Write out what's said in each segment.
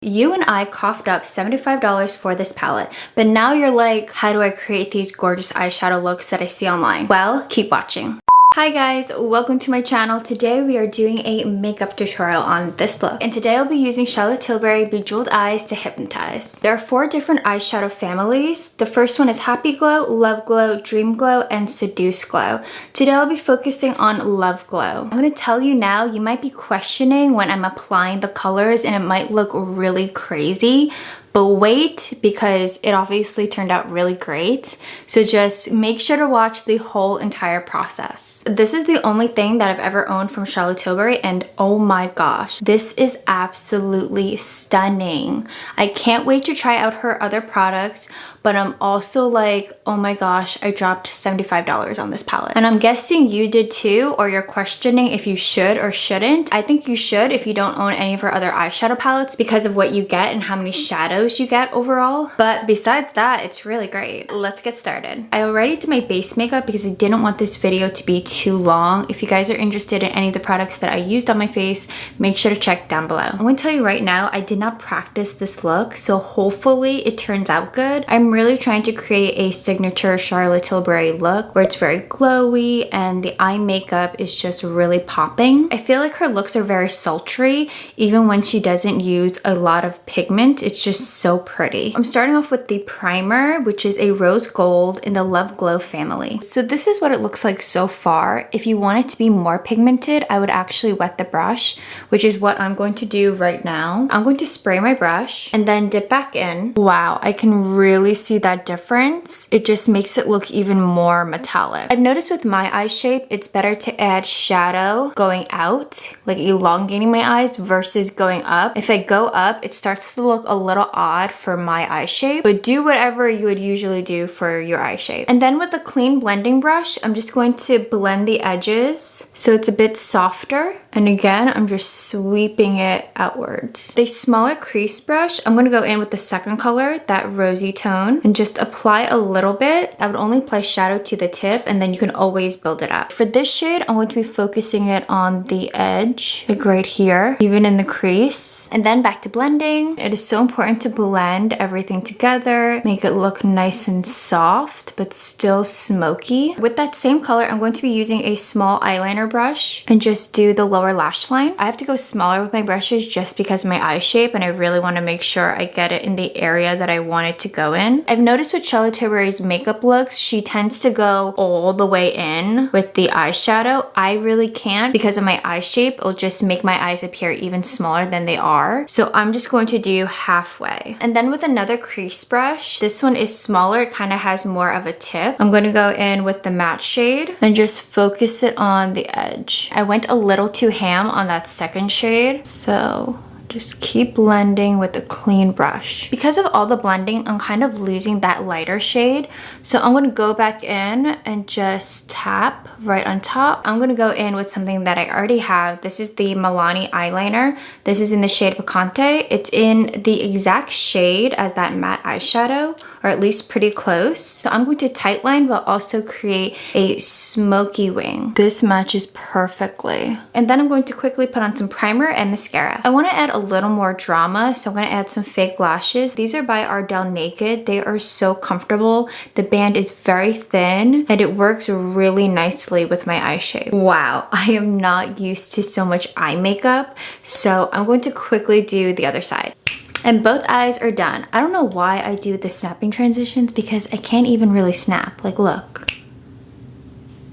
You and I coughed up $75 for this palette, but now you're like, how do I create these gorgeous eyeshadow looks that I see online? Well, keep watching. Hi guys, welcome to my channel. Today we are doing a makeup tutorial on this look, and today I'll be using Charlotte Tilbury Bejewelled Eyes to hypnotize. There are 4 different eyeshadow families. The first one is Happy Glow, Love Glow, Dream Glow, and Seduce Glow. Today I'll be focusing on Love Glow. I'm gonna tell you now, you might be questioning when I'm applying the colors and it might look really crazy. But wait, because it obviously turned out really great. So just make sure to watch the whole entire process. This is the only thing that I've ever owned from Charlotte Tilbury, and oh my gosh, this is absolutely stunning. I can't wait to try out her other products, but I'm also like, oh my gosh, I dropped $75 on this palette. And I'm guessing you did too, or you're questioning if you should or shouldn't. I think you should if you don't own any of her other eyeshadow palettes because of what you get and how many shadows you get overall. But besides that, it's really great. Let's get started. I already did my base makeup because I didn't want this video to be too long. If you guys are interested in any of the products that I used on my face, make sure to check down below. I'm going to tell you right now, I did not practice this look, so hopefully it turns out good. I'm really trying to create a signature Charlotte Tilbury look where it's very glowy and the eye makeup is just really popping. I feel like her looks are very sultry even when she doesn't use a lot of pigment. It's just so pretty. I'm starting off with the primer, which is a rose gold in the Love Glow family. So this is what it looks like so far. If you want it to be more pigmented, I would actually wet the brush, which is what I'm going to do right now. I'm going to spray my brush and then dip back in. Wow, I can really see that difference. It just makes it look even more metallic. I've noticed with my eye shape, it's better to add shadow going out, like elongating my eyes versus going up. If I go up, it starts to look a little odd for my eye shape, but do whatever you would usually do for your eye shape. And then with a clean blending brush, I'm just going to blend the edges so it's a bit softer. And again, I'm just sweeping it outwards. The smaller crease brush, I'm gonna go in with the second color, that rosy tone, and just apply a little bit. I would only apply shadow to the tip, and then you can always build it up. For this shade, I'm going to be focusing it on the edge, like right here, even in the crease. And then back to blending. It is so important to blend everything together, make it look nice and soft, but still smoky. With that same color, I'm going to be using a small eyeliner brush and just do the lower lash line. I have to go smaller with my brushes just because of my eye shape, and I really want to make sure I get it in the area that I want it to go in. I've noticed with Charlotte Tilbury's makeup looks, she tends to go all the way in with the eyeshadow. I really can't because of my eye shape. It'll just make my eyes appear even smaller than they are. So I'm just going to do halfway. And then with another crease brush, this one is smaller. It kind of has more of a tip. I'm going to go in with the matte shade and just focus it on the edge. I went a little too ham on that second shade, so just keep blending with a clean brush. Because of all the blending, I'm kind of losing that lighter shade. So I'm gonna go back in and just tap right on top. I'm gonna go in with something that I already have. This is the Milani eyeliner. This is in the shade Picante. It's in the exact shade as that matte eyeshadow, or at least pretty close. So I'm going to tightline but also create a smoky wing. This matches perfectly. And then I'm going to quickly put on some primer and mascara. I wanna add a little more drama, so I'm gonna add some fake lashes. These are by Ardell Naked. They are so comfortable. The band is very thin and it works really nicely with my eye shape. Wow, I am not used to so much eye makeup, so I'm going to quickly do the other side. And both eyes are done. I don't know why I do the snapping transitions because I can't even really snap. Like, look.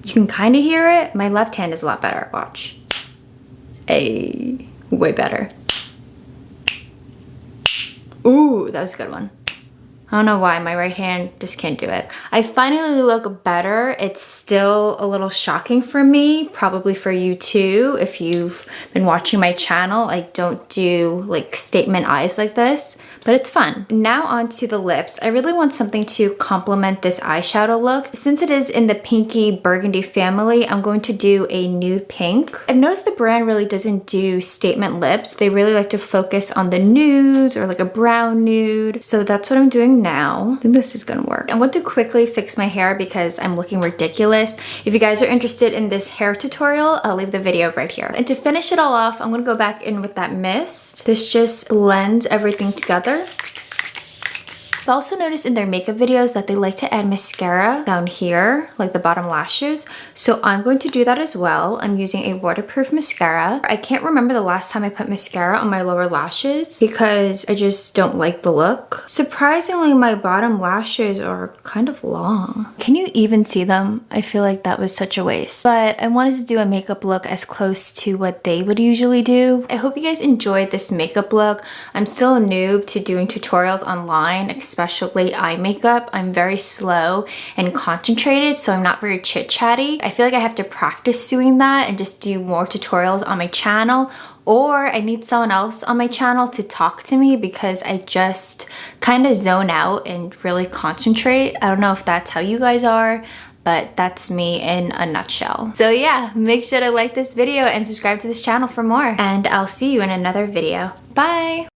You can kind of hear it. My left hand is a lot better. Watch. Way better. Ooh, that was a good one. I don't know why, my right hand just can't do it. I finally look better. It's still a little shocking for me, probably for you too. If you've been watching my channel, I don't do like statement eyes like this, but it's fun. Now on to the lips. I really want something to complement this eyeshadow look. Since it is in the pinky burgundy family, I'm going to do a nude pink. I've noticed the brand really doesn't do statement lips. They really like to focus on the nudes or like a brown nude. So that's what I'm doing doing now, I think this is gonna work. I want to quickly fix my hair because I'm looking ridiculous. If you guys are interested in this hair tutorial, I'll leave the video right here. And to finish it all off, I'm gonna go back in with that mist. This just blends everything together. I've also noticed in their makeup videos that they like to add mascara down here, like the bottom lashes. So I'm going to do that as well. I'm using a waterproof mascara. I can't remember the last time I put mascara on my lower lashes because I just don't like the look. Surprisingly, my bottom lashes are kind of long. Can you even see them? I feel like that was such a waste. But I wanted to do a makeup look as close to what they would usually do. I hope you guys enjoyed this makeup look. I'm still a noob to doing tutorials online, especially eye makeup. I'm very slow and concentrated, so I'm not very chit-chatty. I feel like I have to practice doing that and just do more tutorials on my channel, or I need someone else on my channel to talk to me because I just kind of zone out and really concentrate. I don't know if that's how you guys are, but that's me in a nutshell. So yeah, make sure to like this video and subscribe to this channel for more, and I'll see you in another video. Bye!